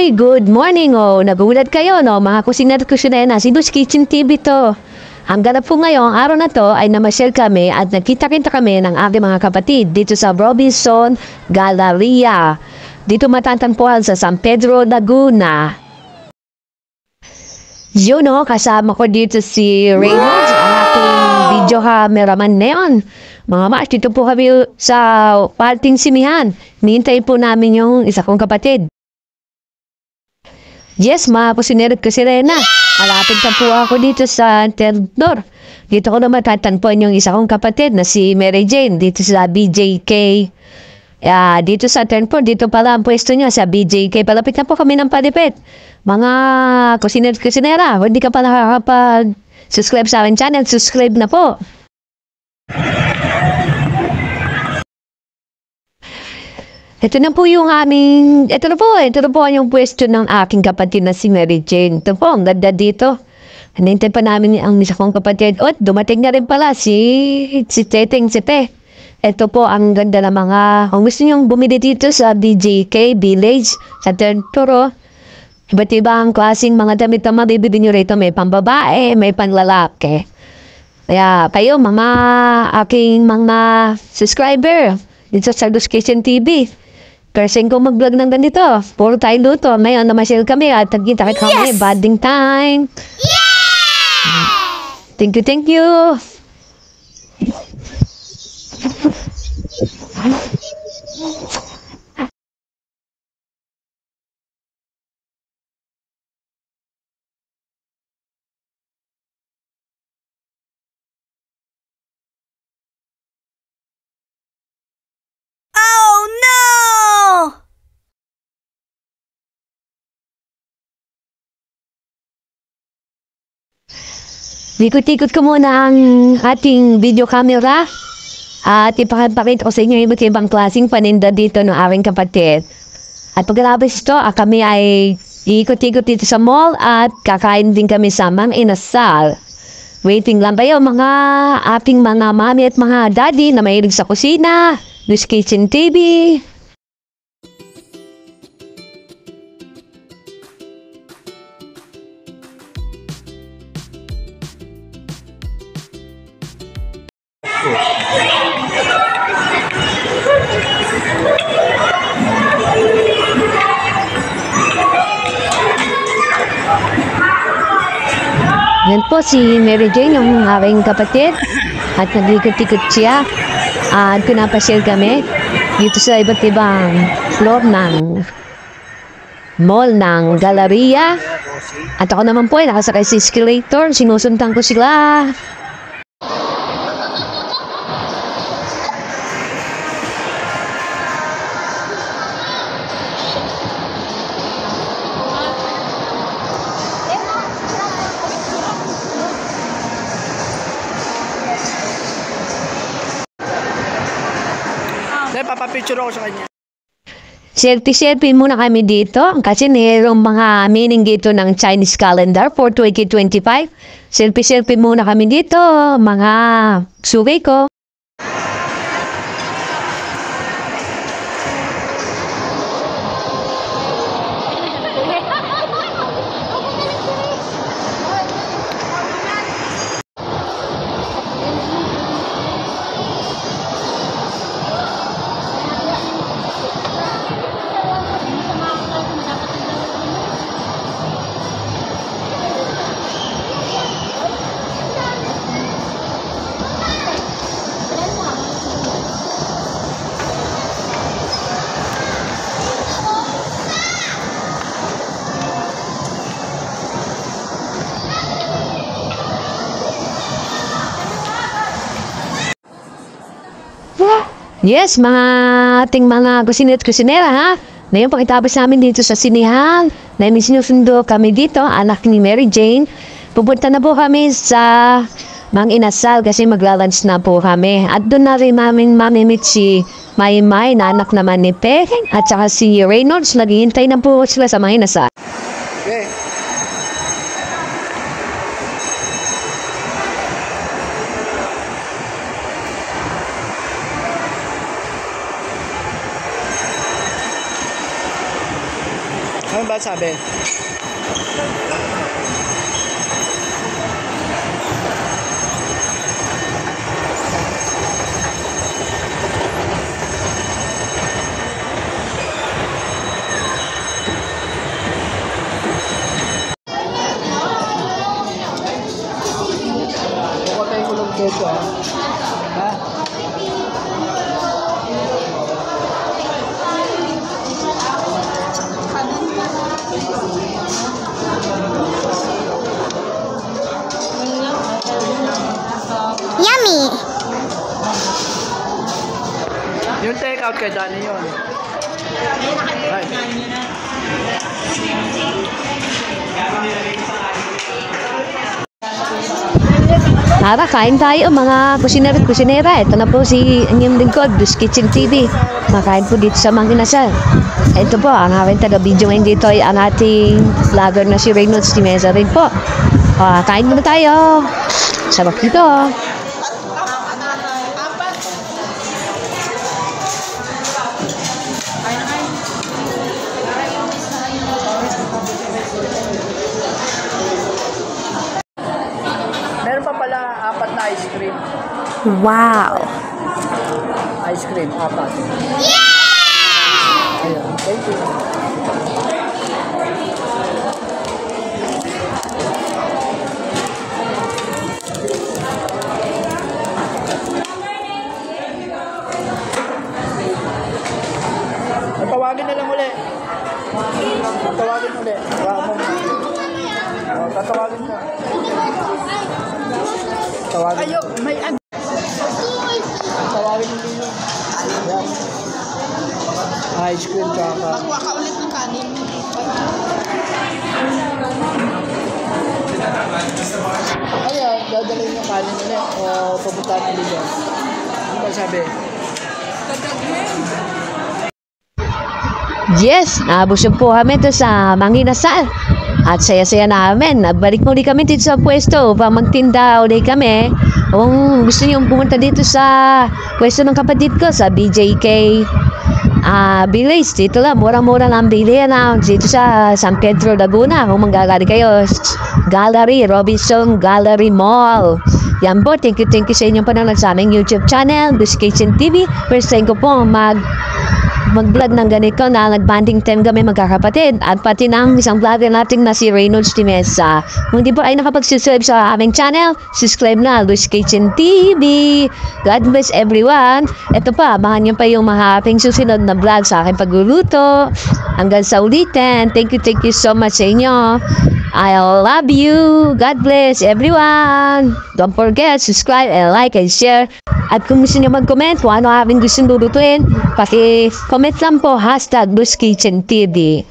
Uy, good morning oh. Nagulat kayo no, mga kusiner at kusinena. Si Dus Kitchen TV to. Ang ganap po ngayong araw na to ay namasyal kami at nagkita-kita kami ng aking mga kapatid dito sa Robinson Galleria. Dito matatagpuan sa San Pedro, Laguna. Yun no, kasama ko dito si Reynolds, ang aking video cameraman neon. Mga mas, dito po kami sa parting simihan. Nihintay po namin yung isa kong kapatid. Yes, mga kusinero at kusirena. Malapit na po ako dito sa Terdor. Dito ko na matatagpuan yung isa kong kapatid na si Mary Jane dito sa BJK. Dito sa Terdor, dito pala ang pwesto niya sa BJK. Palapit na po kami ng palipit. Mga kusinero at kusinera, hindi ka pala nakakapag-subscribe sa aking channel, subscribe na po. Ito na po yung aming, ito na po yung pwesto ng aking kapatid na si Mary Jane. Ito po, ang ganda dito. Hinintay pa namin ang isa kong kapatid. At dumating na rin pala si Teteng Sipe. Ito po, ang ganda ng mga, kung gusto nyo bumili dito sa BJK Village, sa Tenturo, iba't ibang klaseng mga damit na mabibili nyo rito. May pambabae, may panlalaki. Kaya kayo, mga aking mga subscriber, dito sa Dus Kitchen TV. Kasi kung mag-vlog ng ganito, puro tayo luto. Ngayon, namasyal kami at nagkita kami. Banding time. Yeah! Thank you, thank you. Oh no! Ikot-ikot ko muna ang ating video camera at ipakita ko sa inyo yung iba't ibang klaseng paninda dito ng aking kapatid. At pagkatapos ito, kami ay ikot-ikot dito sa mall at kakain din kami sa Mang Inasal. Waiting lang kayo mga ating mga mami at mga daddy na mahilig sa kusina. Dus Kitchen TV. Yan po si Mary Jane, yung aking kapatid. At nag-ikot-ikot siya. At pinapasyal kami dito sa iba't ibang floor ng mall ng Galleria. At ako naman po ay nakasakay sa escalator. Sinusundan ko sila. Papapicture ako sa kanya. Selfie muna kami dito kasi mayroong mga meaning dito ng Chinese calendar for 2025. Selfie muna kami dito, mga suway ko. Yes, mga ating mga kusiner at kusinera ha. Ngayon pagkatapos namin dito sa sinihan, na sinusundo kami dito, anak ni Mary Jane. Pupunta na po kami sa Mang Inasal kasi maglalunch na po kami. At doon na rin namin mamimit si Maymay na anak naman ni Pe at saka si Reynolds. Naghihintay na po sila sa Mang Inasal. Okay. Ano ba? sabi? Bukotay ko lang keso ha. Ha? Yummy! Yung take out kay Danny yun. Right. Tara, kain tayo mga kusinero at kusinera. Ito na po si inyong lingkod, Blues Kitchen TV. Makain po dito sa Mang Inasal. Ito po, ang aking taga-video ngayon dito ay ang ating vlogger na si Reynolds Timeza rin po. Kain muna tayo. Sarap dito. Meron pa pala 4 na ice cream. Wow! Ice cream, 4. Ayun, thank you. Tatawagin na lang uli. Tatawagin uli. Tatawagin ka. Tawagin. Ayo, may tawagin hindi yun. Yan. Ice cream tsaka. Magkuha ka ulit ng kanin. Ayan, dadalhin yung kanin ulit o pupuntahan ulit yan. Ano ba sabi? Yes, nabusog po kami ito sa Mang Inasal. At saya-saya namin. Nagbalik muli kami dito sa pwesto upang magtinda ulit kami. Kung gusto niyo pumunta dito sa pwesto ng kapatid ko sa BJK Village, dito lang, murang-mura lang bilihan na dito sa San Pedro, Laguna. Kung manggagari kayo, Gallery, Robinson Gallery Mall. Yan po, thank you sa inyong panonood sa aming YouTube channel, Blues Kitchen TV. First time ko po mag-vlog ng ganito na nag-banding time kami magkakapatid at pati ng isang vlogger natin na si Reynolds Timeza. Kung di po ay nakapag-subscribe sa aming channel, subscribe na, Blues Kitchen TV. God bless everyone. Ito pa, abangan nyo pa yung mahaping susunod na vlog sa aking pagluluto. Hanggang sa ulitin. Thank you so much sa inyo. I love you. God bless everyone. Don't forget, subscribe and like and share. At kung gusto nyo mag-comment kung ano aming gusto lulutuin, paki-comment lang po, #BluesKitchenTV.